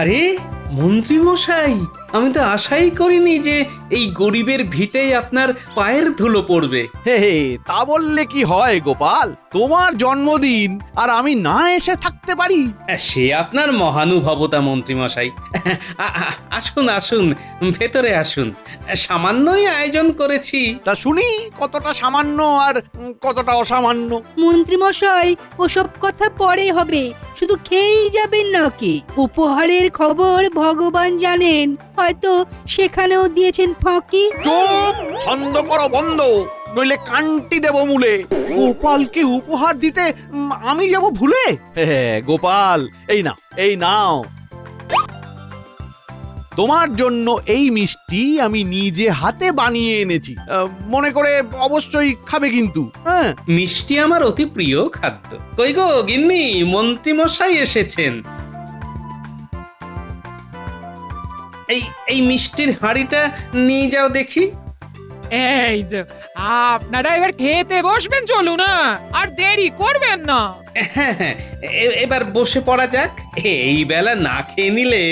আরে মন্ত্রী মশাই, আমি তো আশাই করিনি যে এই গরিবের ভিটেই আপনার পায়ের ধুলো পড়বে। হে হে, তা বললে কি হয় গোপাল? তোমার জন্মদিন আর আমি না এসে থাকতে পারি? সে আপনার মহানুভবতা মন্ত্রী মশাই। আসুন আসুন, ভেতরে আসুন। সামান্যই আয়োজন করেছি। তা শুনি কতটা সামান্য আর কতটা অসামান্য। মন্ত্রীমশাই, ওসব কথা পরে হবে, শুধু খেয়েই যাবেন নাকি? উপহারের খবর ভগবান জানেন, হয়তো সেখানেও দিয়েছেন ফাঁকি। চুপ! ছন্দ করো বন্ধ, নইলে কান্টি দেব মূলে। গোপালকে উপহার দিতে আমি যাব ভুলে? গোপাল, এই নাও, এই নাও। তোমার জন্য এই মিষ্টি আমি নিজে হাতে বানিয়ে এনেছি। মনে করে অবশ্যই খাবে কিন্তু, হ্যাঁ? মিষ্টি আমার অতি প্রিয় খাদ্য। কই গো গিন্নি, মন্ত্রী মশাই এসেছেন। এই এই মিষ্টির হাঁড়িটা নিয়ে যাও দেখি। এই যে আপনারা এবার খেতে বসবেন, চলুন না, আর দেরি করবেন না। হ্যাঁ হ্যাঁ, এবার বসে পড়া যাক। এই বেলা না খেয়ে নিলে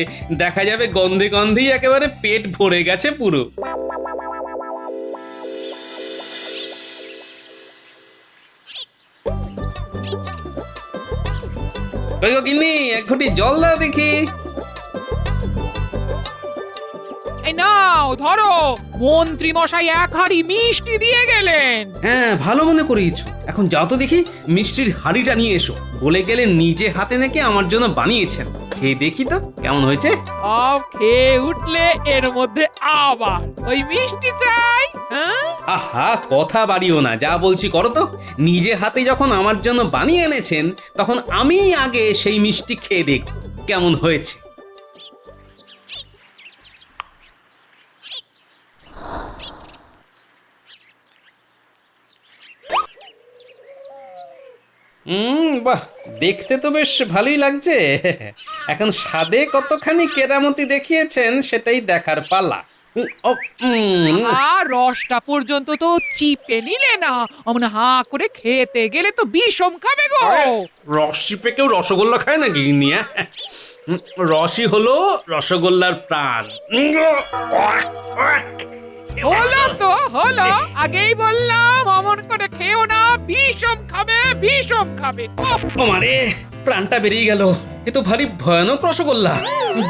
দেখা যাবে গন্ধে গন্ধেই একেবারে পেট ভরে গেছে পুরো। কই গো গিন্নি, এক ঘটি জল দাও দেখি। এই নাও ধরো, মন্ত্রী মশাই এক হাঁড়ি মিষ্টি দিয়ে গেলেন। হ্যাঁ, ভালো মনে করিয়েছো। এখন যাও তো দেখি মিষ্টির হাঁড়িটা নিয়ে এসো। বলে গেলে নিজে হাতে নাকি আমার জন্য বানিয়েছেন। খেয়ে দেখি তো কেমন হয়েছে। সব খেয়ে উঠলে এর মধ্যে আবার ওই মিষ্টি চাই, হ্যাঁ? আহা, কথা বাড়িও না, যা বলছি করো তো। নিজে হাতে যখন আমার জন্য বানিয়ে এনেছেন, তখন আমি আগে সেই মিষ্টি খেয়ে দেখ কেমন হয়েছে। বাহ, দেখতে তো বেশ ভালোই লাগছে। এখন স্বাদে কতখানি কেরামতি দেখিয়েছেন সেটাই দেখার পালা। আর রসটা পর্যন্ত তো চিপে নিলে না, অমন হা করে খেতে গেলে তো বিষম খাবে গো। রস চিপে কেউ রসগোল্লা খায় নাকি নিয়ে? রসই হলো রসগোল্লার প্রাণ। হলো তো হলো, আগেই বললাম অমন করে খেও না, বিষম খাবে, বিষম খাবে। আমারে প্রাণটা বেরিয়ে গেল। এ তো ভারী ভয়ানক রসগোল্লা,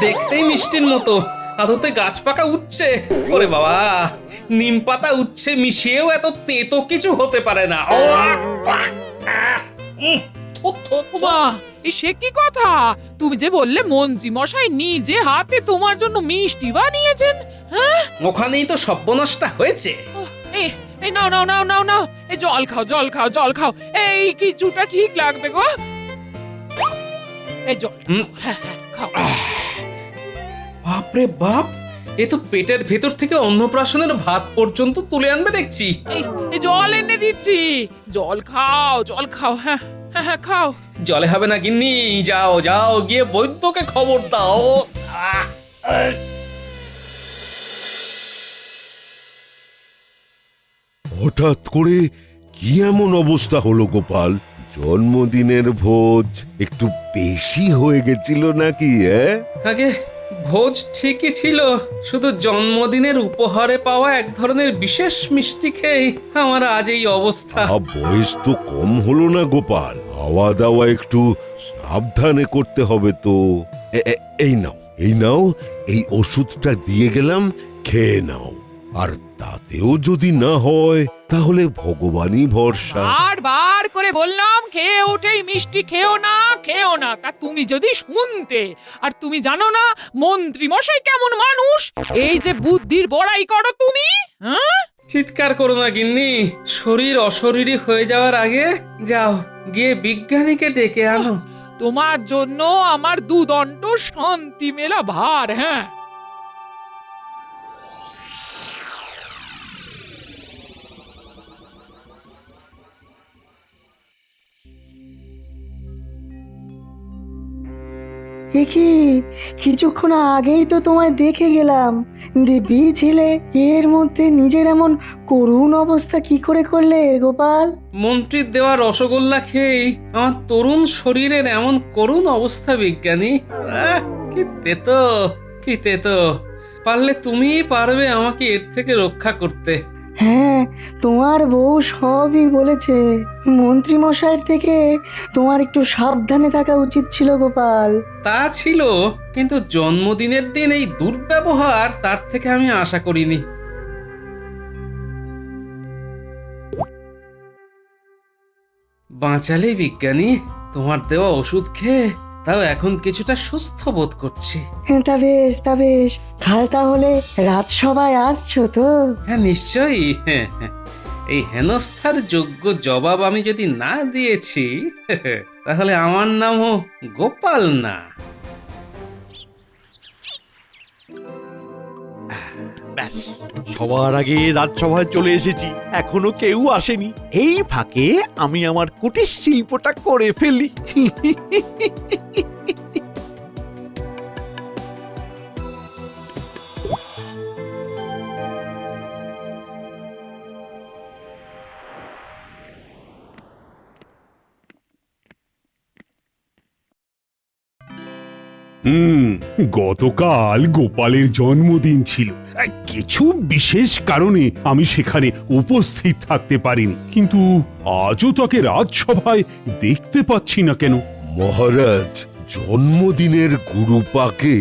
দেখতেই মিষ্টির মতো, আদতে গাছ পাকা উচ্ছে। ওরে বাবা, নিম পাতা উচ্ছে মিশিয়েও এত তেতো কিছু হতে পারে না। মা, সে কি কথা? তুমি যে বললে মন্ত্রী মশাই নিজে হাতে তোমার জন্য মিষ্টি বানিয়েছেন, হ্যাঁ? ওখানেই তো সর্বনাশটা হয়েছে। এই এই নাও নাও নাও নাও নাও, এই জল খাও, জল খাও, জল খাও, এই কিছুটা ঠিক লাগবে গো। এই জল, হ্যাঁ হ্যাঁ খাও। বাপরে বাপ, এ তো পেটের ভেতর থেকে অন্নপ্রাশনের ভাত পর্যন্ত তুলে আনবে দেখছি। এই জল এনে দিচ্ছি, জল খাও, জল খাও, হ্যাঁ হ্যাঁ হ্যাঁ খাও। জলে হবে না গিন্নি, যাও যাও গিয়ে বৈদ্যকে খবর দাও। হঠাৎ করে কি এমন অবস্থা হলো গোপাল? জন্মদিনের ভোজ একটু বেশি হয়ে গেছিল নাকি? আগে ভোজ ঠিকই ছিল, শুধু জন্মদিনের উপহারে পাওয়া এক ধরনের বিশেষ মিষ্টি খেয়ে আমার আজ এই অবস্থা। বয়স তো কম হলো না গোপাল, খাওয়া দাওয়া একটু সাবধানে করতে হবে তো। এই নাও, এই নাও, এই ওষুধটা দিয়ে গেলাম, খেয়ে নাও। আর তাতেও যদি না হয় তাহলে ভগবানই ভরসা। বারবার করে বললাম খেয়ে উঠেই মিষ্টি খেও না, খেও না, তা তুমি যদি শুনতে। আর তুমি জানো না মন্ত্রী মশাই কেমন মানুষ, এই যে বুদ্ধির বড়াই করো তুমি, হ্যাঁ? চিৎকার করো না গিন্নি, শরীর অশরীরী হয়ে যাওয়ার আগে যাও গিয়ে বিজ্ঞানীকে ডেকে আনো। তোমার জন্য আমার দুদণ্ড শান্তি মেলা ভার, হ্যাঁ। কি কিছুক্ষণ আগেই তো তোমায় দেখে গেলাম, দিব্যি ছিলে, এর মধ্যে নিজের এমন করুণ অবস্থা কি করে করলে গোপাল? মন্ত্রীর দেওয়া রসগোল্লা খেয়েই আমার তরুণ শরীরের এমন করুণ অবস্থা বিজ্ঞানী। কি তেতো পারলে তুমিই পারবে আমাকে এর থেকে রক্ষা করতে। হ্যাঁ, তোমার বউ সবই বলেছে। মন্ত্রী মশাইয়ের থেকে তোমার একটু সাবধানে থাকা উচিত ছিল গোপাল। তা ছিল, কিন্তু জন্মদিনের দিন এই দুর্ব্যবহার তার থেকে আমি আশা করিনি। বাঁচালে বিজ্ঞানী, তোমার দেওয়া ওষুধ খেয়ে তাও এখন কিছুটা সুস্থ বোধ করছি। হ্যাঁ, তা বেশ কাল তাহলে রাজসভায় আসছো তো? হ্যাঁ নিশ্চয়ই। এই হেনস্থার যোগ্য জবাব আমি যদি না দিয়েছি তাহলে আমার নামও গোপাল না। ব্যাস, সবার আগে রাজসভায় চলে এসেছি, এখনো কেউ আসেনি। এই ফাঁকে আমি আমার কুটির শিল্পটা করে ফেলি। গতকাল গোপালের জন্মদিন ছিল। কিছু বিশেষ কারণে আমি সেখানে উপস্থিত থাকতে পারিনি, কিন্তু আজও তাকে রাজসভায় দেখতে পাচ্ছি না কেন। মহারাজ, জন্মদিনের গুরুপাকে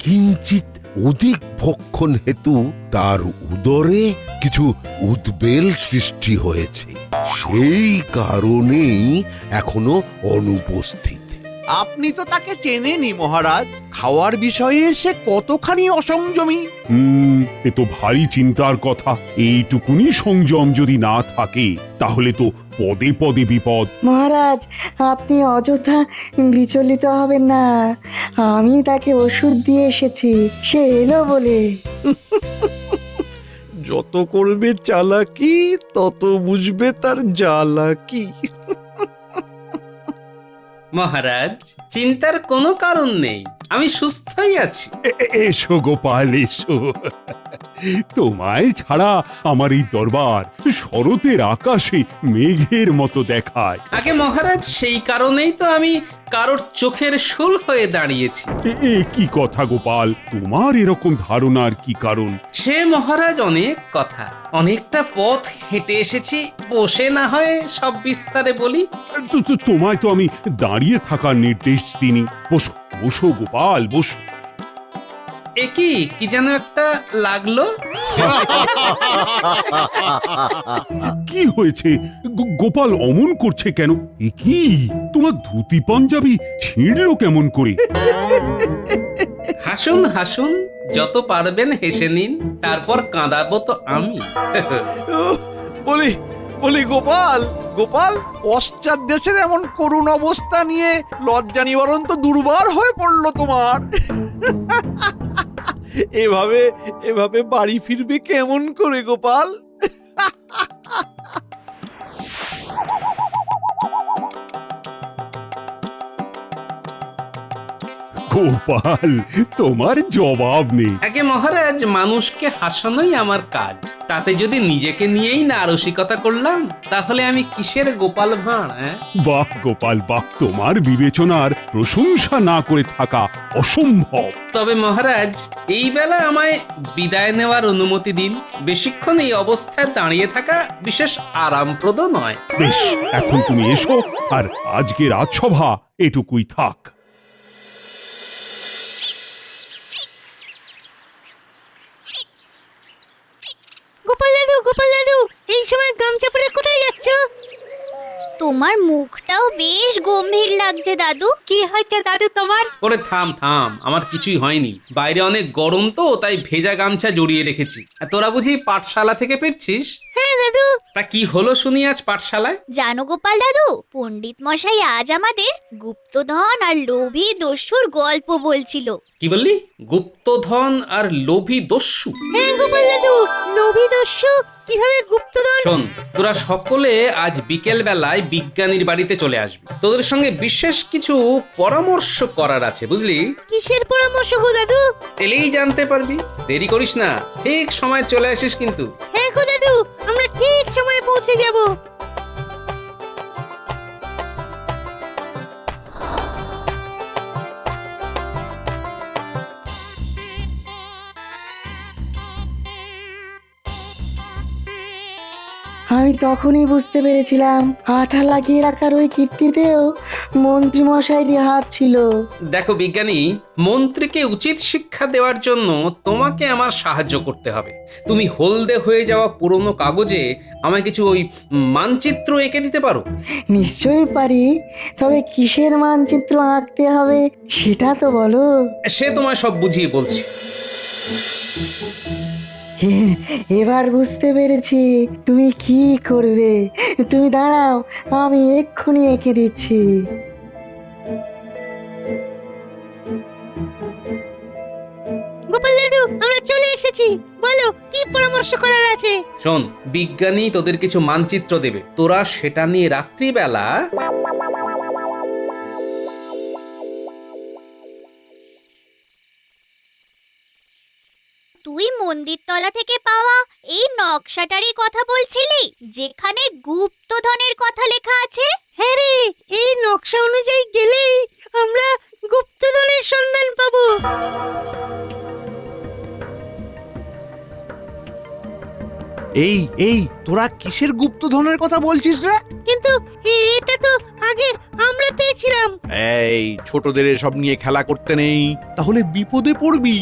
কিঞ্চিত অধিক ভক্ষণ হেতু তার উদরে কিছু উদ্বেল সৃষ্টি হয়েছে, সেই কারণেই এখনো অনুপস্থিত। আপনি তো তাকে চেনেনই মহারাজ, খাওয়ার বিষয়ে সে কতখানি অসংযমী। এ তো ভারী চিন্তার কথা। এইটুকুনি সংযম যদি না থাকে তাহলে তো পদে পদে বিপদ। মহারাজ, আপনি অযথা বিচলিত হবেন না। আমি তাকে ওষুধ দিয়ে এসেছি, সে এলো বলে। যত করবে চালাকি তত বুঝবে তার জ্বালাকি। মহারাজ, চিন্তার কোনো কারণ নেই, আমি সুস্থই আছি। এসো গোপাল, এসো। তোমায় ছাড়া আমার এই দরবার শরতের আকাশে মেঘের মতো দেখায়। আগে মহারাজ, সেই কারণেই তো আমি কারোর চোখের শুল হয়ে দাঁড়িয়েছি। এ কি কথা গোপাল, তোমার এরকম ধারণার কি কারণ? সে মহারাজ অনেক কথা, অনেকটা পথ হেঁটে এসেছি, বসে না হয় সব বিস্তারে বলি। তোমায় তো আমি দাঁড়িয়ে থাকার নির্দেশ দিইনি। বসো বসো গোপাল, বসো। কি যেন একটা লাগলো। কি হয়েছে? গোপাল অমন করছে কেন? কি তোমার ধুতি পাঞ্জাবি ছিঁড়লো কেমন করে? হাসুন হাসুন, যত পারবেন হেসে নিন, তারপর কাঁদাবো তো আমি। বলি বলি গোপাল, গোপাল, পশ্চাৎ দেশের এমন করুণ অবস্থা নিয়ে লজ্জা নিবারণ তো দুর্বার হয়ে পড়লো তোমার। এভাবে এভাবে বাড়ি ফিরবে কেমন করে গোপাল? গোপাল, তোমার জবাব নেই। আগে মহারাজ, মানুষকে হাসানোই আমার কাজ, তাতে যদি নিজেকে নিয়েই না রসিকতা করলাম তাহলে আমি কিসের গোপাল ভাঁড়? বাহ গোপাল বাহ, তোমার বিবেচনার প্রশংসা না করে থাকা অসম্ভব। তবে মহারাজ, এই বেলা আমায় বিদায় নেওয়ার অনুমতি দিন। বেশিক্ষণ এই অবস্থায় দাঁড়িয়ে থাকা বিশেষ আরামপ্রদ নয়। বেশ, এখন তুমি এসো, আর আজকে রাজসভা এটুকুই থাক। গোপাল দাদু, এই সময় গামছা পরে কোথায় যাচ্ছ? তোমার মুখটাও বেশ গম্ভীর লাগছে দাদু। কি হয়েছে দাদু তোমার? ওরে থাম থাম, আমার কিছুই হয়নি। বাইরে অনেক গরম তো, তাই ভেজা গামছা জড়িয়ে রেখেছি। আর তোরা বুঝি পাঠশালা থেকে ফিরছিস? হ্যাঁ দাদু। তা কি হলো শুনি আজ পাঠশালায়? জানো গোপাল দাদু, পণ্ডিত মশাই আজ আমাদের গুপ্তধন আর লোভী দস্যুর গল্প বলছিল। কি বললি? গুপ্তধন আর লোভী দস্যু? হ্যাঁ গোপাল দাদু, লোভী দস্যু কিভাবে গুপ্তধন? শোন, তোরা সকলে আজ বিকেল বেলায় বিজ্ঞানীর বাড়িতে চলে আসবি। তোদের সঙ্গে বিশেষ কিছু পরামর্শ করার আছে, বুঝলি? কিসের পরামর্শ গো দাদু? এলেই জানতে পারবি। দেরি করিস না, ঠিক সময় চলে আসিস কিন্তু। হ্যাঁ গো দাদু, আমরা ঠিক সময়ে পৌঁছে যাব। আমি তখনই বুঝতে পেরেছিলাম আঠা লাগিয়ে রাখার ওই কীর্তিতেও মন্ত্রীমশাইয়েরই হাত ছিল। দেখো বিজ্ঞানী, মন্ত্রীকে উচিত শিক্ষা দেওয়ার জন্য তোমাকে আমার সাহায্য করতে হবে। তুমি হলদে হয়ে যাওয়া পুরনো কাগজে আমায় কিছু ওই মানচিত্র এঁকে দিতে পারো? নিশ্চয়ই পারি, তবে কিসের মানচিত্র আঁকতে হবে সেটা তো বলো। সে তোমায় সব বুঝিয়ে বলছি। এবার বুঝতে পেরেছি তুমি কি করবে। তুমি দাঁড়াও, আমি এক্ষুনি এঁকে দিচ্ছি। গোপাল দাদু, আমরা চলে এসেছি, বলো কি পরামর্শ করার আছে? শোন, বিজ্ঞানী তোদের কিছু মানচিত্র দেবে, তোরা সেটা নিয়ে রাত্রিবেলা তুই মন্দিরতলা থেকে পাওয়া এই নকশাটারই কথা বলছিলি, যেখানে গুপ্তধনের কথা লেখা আছে? হ্যাঁ রে, এই নকশা অনুযায়ী গেলেই আমরা গুপ্তধনের সন্ধান পাবো। এই এই তোরা কিসের গুপ্তধনের কথা বলছিস রে? কিন্তু এটা তো আগে আমরা পেয়েছিলাম। এই ছোটদের এসব নিয়ে খেলা করতে নেই, তাহলে বিপদে পড়বি।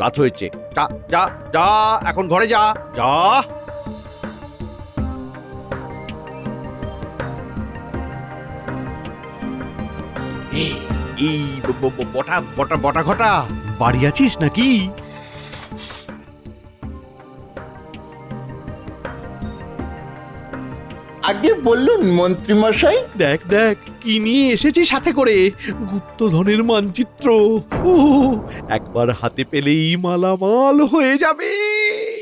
রাত হয়েছে, যা যা যা, এখন ঘরে যা যা। এই বটা বটা বটা ঘটা, বাড়ি আছিস নাকি? আগে বলুন মন্ত্রী মশাই। দেখ দেখ কি নিয়ে এসেছি সাথে করে, গুপ্তধনের মানচিত্র। ও একবার হাতে পেলেই মালামাল হয়ে যাবে।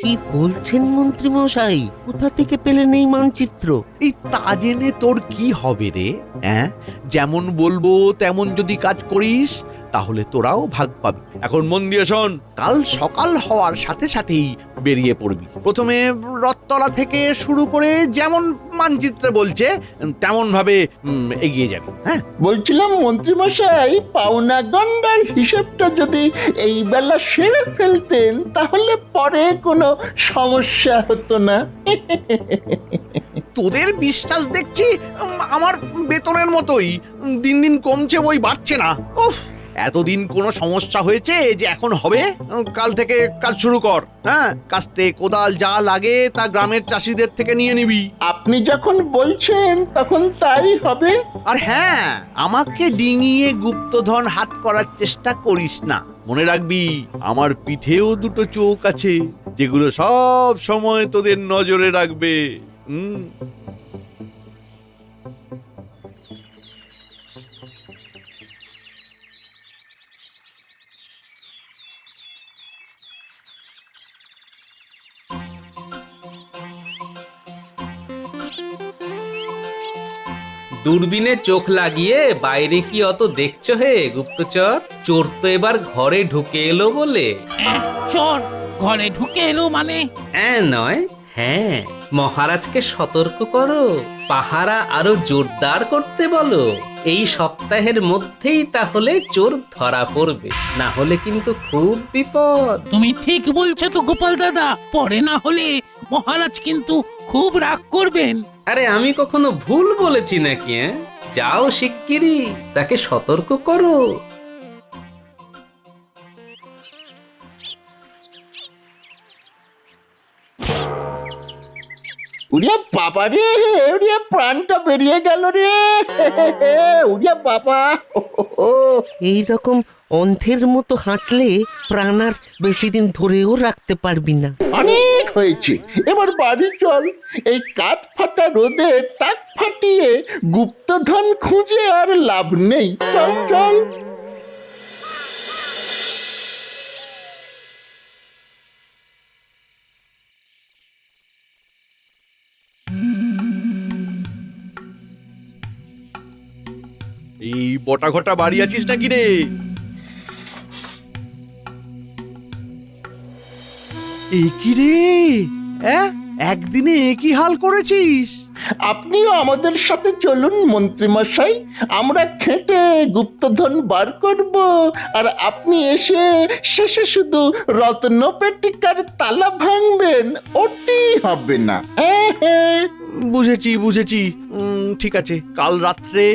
কি বলছেন মন্ত্রী মশাই? কোথা থেকে পেলেন এই মানচিত্র? এই তা জেনে তোর কি হবে রে? হ্যাঁ, যেমন বলবো তেমন যদি কাজ করিস তাহলে তোরাও ভাগ পাবি। এখন মন দিয়ে শোন, কাল সকাল হওয়ার সাথে সাথেই বেরিয়ে পড়বি। প্রথমে রথতলা থেকে শুরু করে যেমন মানচিত্রে বলছে তেমন ভাবে এগিয়ে যাবি। হ্যাঁ, বলছিলাম মন্ত্রী মশাই, পাওনা গন্ডার হিসেবটা যদি এই বেলা সেরে ফেলতেন তাহলে পরে কোনো সমস্যা হতো না। তোদের বিশ্বাস দেখছি আমার বেতনের মতোই দিন দিন কমছে, বই বাড়ছে না। উফ, এতদিন কোনো সমস্যা হয়েছে যে এখন হবে? কাল থেকে কাজ শুরু কর। হ্যাঁ, কাস্তে কোদাল যা লাগে তা গ্রামের চাষিদের থেকে নিয়ে নিবি। আপনি যখন বলছেন তখন তাই হবে। আর হ্যাঁ, আমাকে ডিঙিয়ে গুপ্তধন হাত করার চেষ্টা করিস না। মনে রাখবি, আমার পিঠেও দুটো চোখ আছে, যেগুলো সব সময় তোদের নজরে রাখবে। দূরবীনে চোখ লাগিয়ে বাইরে কি অত দেখছো হে গুপ্তচর? চোর তো এবার ঘরে ঢুকে এলো বলে। চোর ঘরে ঢুকে এলো মানে? নয়, হ্যাঁ, মহারাজকে সতর্ক করো, পাহারা আরো জোরদার করতে বলো। এই সপ্তাহের মধ্যেই তাহলে চোর ধরা পড়বে, না হলে কিন্তু খুব বিপদ। তুমি ঠিক বলছো তো গোপাল দাদা, পরে না হলে মহারাজ কিন্তু খুব রাগ করবেন। আরে আমি কখনো ভুল বলেছি নাকি? যাও শিগগিরই তাকে সতর্ক করো। উড়িয়া বাবা রে, উড়িয়া প্রাণটা বেরিয়ে গেল রে, উড়িয়া বাবা। এইরকম অন্ধের মতো হাঁটলে প্রাণ আর বেশি দিন ধরেও রাখতে পারবি না। অনেক হয়েছে, এবার বাড়ি চল। এই কাঠ ফাটা রোদে টাক ফাটিয়ে গুপ্তধন খুঁজে আর লাভ নেই। চল চল। এই বটা ঘটা বাড়ি আছিস নাকি রে? কি রে, একদিনে কি হাল করেছিস? আপনিও আমাদের সাথে চলুন মন্ত্রীমশাই, আমরা খেটে গুপ্তধন বার করব, আর আপনি এসে শেষে শুধু রত্নপেটিকার তালা ভাঙবেন, ওটি হবে না। হ্যাঁ, বুঝেছি বুঝেছি। ঠিক আছে, কাল রাত্রে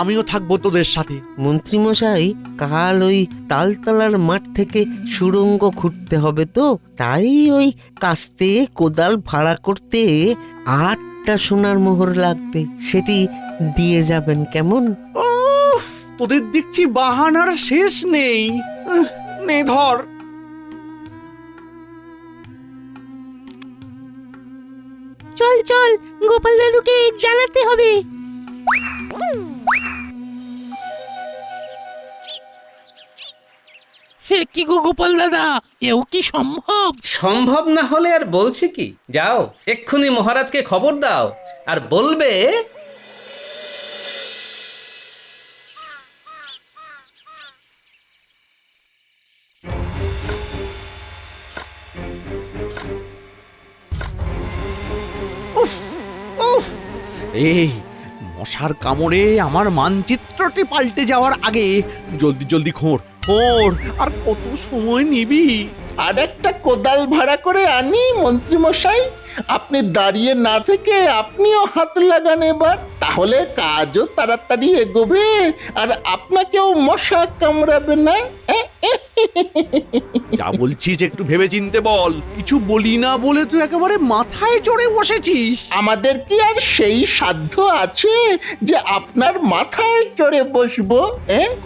আমিও থাকবো তোদের সাথে। মন্ত্রীমশাই, কাল ওই তালতলার মাঠ থেকে সুড়ঙ্গ খুঁড়তে হবে তো, তাই ওই কাস্তে কোদাল ভাড়া করতে 8টা সোনার মোহর লাগবে, সেটি দিয়ে যাবেন কেমন? তোদের দেখছি বাহানার শেষ নেই। নে ধর। চল চল, গোপাল দাদুকে জানাতে হবে। সে কি গো গোপাল দাদা, এও কি সম্ভব? সম্ভব না হলে আর বলছি কি, যাও এক্ষুনি মহারাজকে খবর দাও আর বলবে এই মশার কামড়ে আমার মানচিত্রটি পাল্টে যাওয়ার আগে জলদি জলদি খোঁড় খোঁড়। আর কত সময় নিবি? আর একটা কোদাল ভাড়া করে আনি মন্ত্রীমশাই, আপনি দাঁড়িয়ে না থেকে আপনিও হাত লাগান এবার, তাহলে কাজও তাড়াতাড়ি এগোবে আর আপনাকেও মশা কামড়াবে না। যা বলছিস একটু ভেবে চিনতে বল। কিছু বলি না বলে তুই একেবারে মাথায় চড়ে বসেছিস। আমাদের কি আর সেই সাধ্য আছে যে আপনার মাথায় চড়ে বসবো?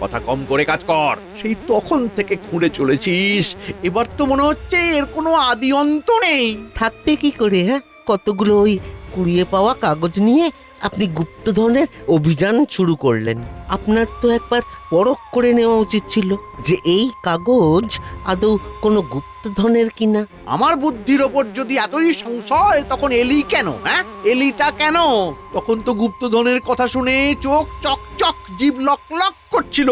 কথা কম করে কাজ কর। সেই তখন থেকে খুঁড়ে চলেছিস, এবার তো মনে হচ্ছে এর কোনো আদি অন্ত নেই। থাকবে কি করে? হ্যাঁ, কতগুলো ওই কুড়িয়ে পাওয়া কাগজ নিয়ে আপনি গুপ্তধনের অভিযান শুরু করলেন। আপনার তো একবার পরখ করে নেওয়া উচিত ছিল যে এই কাগজ আদৌ কোনো গুপ্তধনের কিনা। আমার বুদ্ধির ওপর যদি এতই সংশয়, তখন এলি কেন? হ্যাঁ, এলিটা কেন? তখন তো গুপ্তধনের কথা শুনে চোখ চকচক, জিভ লক লক করছিল।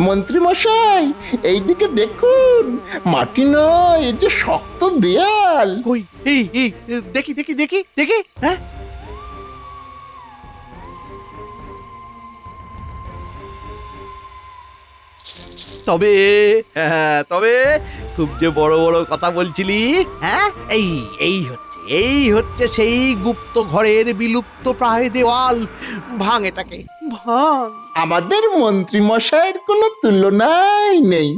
মন্ত্রীমশাই, এইদিকে দেখুন, মাটি নয়, এই যে শক্ত দেয়াল। ওই এই এই দেখি দেখি দেখি দেখি। হ্যাঁ, তবে তবে খুব যে বড় বড় কথা বলছিলি। হ্যাঁ, এই হচ্ছে সেই গুপ্ত ঘরের বিলুপ্ত প্রায় দেওয়াল। ভাঙ এটাকে, ভাঙ। আমাদের মন্ত্রীমশাইয়ের কোনো তুলনাই নেই।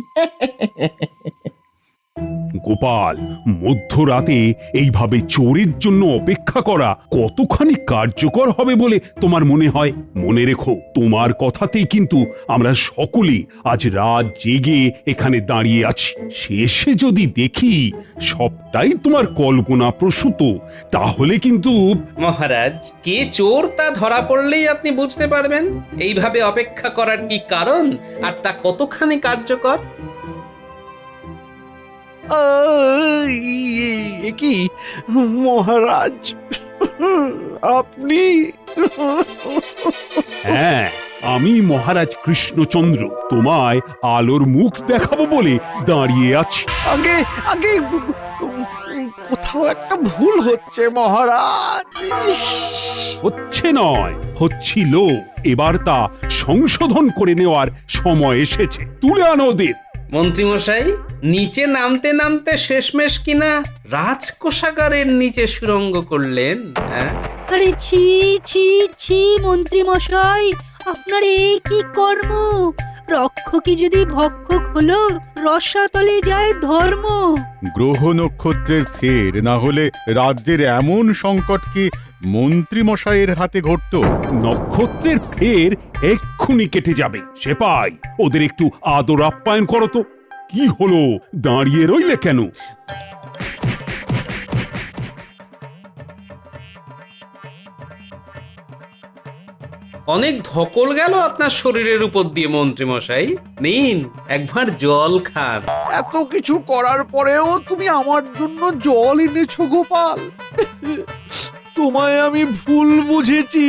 গোপাল, মধ্যরাতে এইভাবে চোরের জন্য অপেক্ষা করা কতখানি কার্যকর হবে বলে তোমার মনে হয়? মনে রেখো, তোমার কথাতেই কিন্তু আমরা সকলে আজ রাত জেগে এখানে দাঁড়িয়ে আছি। শেষে যদি দেখি সবটাই তোমার কল্পনা প্রসূত, তাহলে কিন্তু মহারাজ, কে চোর তা ধরা পড়লেই আপনি বুঝতে পারবেন এইভাবে অপেক্ষা করার কি কারণ আর তা কতখানি কার্যকর। কি মহারাজ, আপনি? হ্যাঁ, আমি মহারাজ কৃষ্ণচন্দ্র তোমায় আলোর মুখ দেখাবো বলে দাঁড়িয়ে আছি। আগে আগে কোথাও একটা ভুল হচ্ছে মহারাজ। হচ্ছে নয়, হচ্ছিল। এবার তা সংশোধন করে নেওয়ার সময় এসেছে। তুলে আনো ওদের। মন্ত্রীমশাই, নিচে নামতে নামতে শেষমেশ কিনা রাজকোষাগারের নিচে সুড়ঙ্গ করলেন। হ্যাঁ, আরে ছি ছি ছি মন্ত্রী মশাই, আপনার এই কি কর্ম? রক্ষকই যদি ভক্ষক হলো, রসাতলে যায় ধর্ম। গ্রহ নক্ষত্রের ফের না হলে রাজ্যের এমন সংকট কি মন্ত্রী মশাইয়ের হাতে ঘটতো? নক্ষত্রের ফের এক্ষুনি কেটে যাবে। সেপাই, ওদের একটু আদর আপ্যায়ন করো তো। কি হলো, দাঁড়িয়ে রইলে কেন? অনেক ধকল গেল আপনার শরীরের উপর দিয়ে মন্ত্রীমশাই, নিন একবার জল খান। এত কিছু করার পরেও তুমি আমার জন্য জল এনেছো গোপাল? তোমায় আমি ভুল বুঝেছি।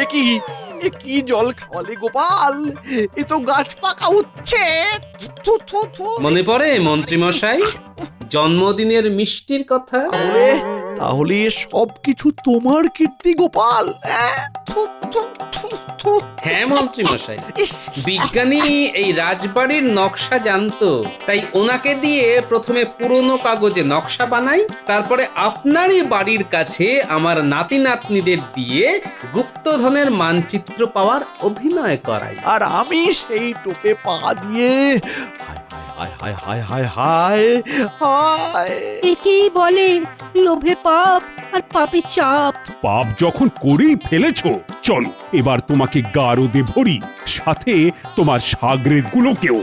এ কি জল খাওয়ালে গোপাল? এ তো গাছ পাকা উঠছে। থু, থু, থু। মনে পড়ে মন্ত্রী মশাই জন্মদিনের মিষ্টির কথা? তাহলে সব কিছু তোমার কীর্তি গোপাল। থু, থু, থু, থু। হ্যাঁ মন্ত্রী মশাই, ইস, বিজ্ঞানী এই রাজবাড়ির নকশা জানতো, তাই ওনাকে দিয়ে প্রথমে পুরনো কাগজে নকশা বানাই, তারপরে আপনারই বাড়ির কাছে আমার নাতি নাতনিদের দিয়ে গুপ্তধনের মানচিত্র পাওয়ার অভিনয় করাই। আর আমি সেই টোপে পা দিয়ে হায় হায় হায় হায় হায় হায়। একেই বলে লোভে পাপ আর পাপে চাপ। পাপ যখন করেই ফেলেছো, চলো এবার তোমাকে গারদে ভরি, সাথে তোমার সাগরেদ গুলোকেও।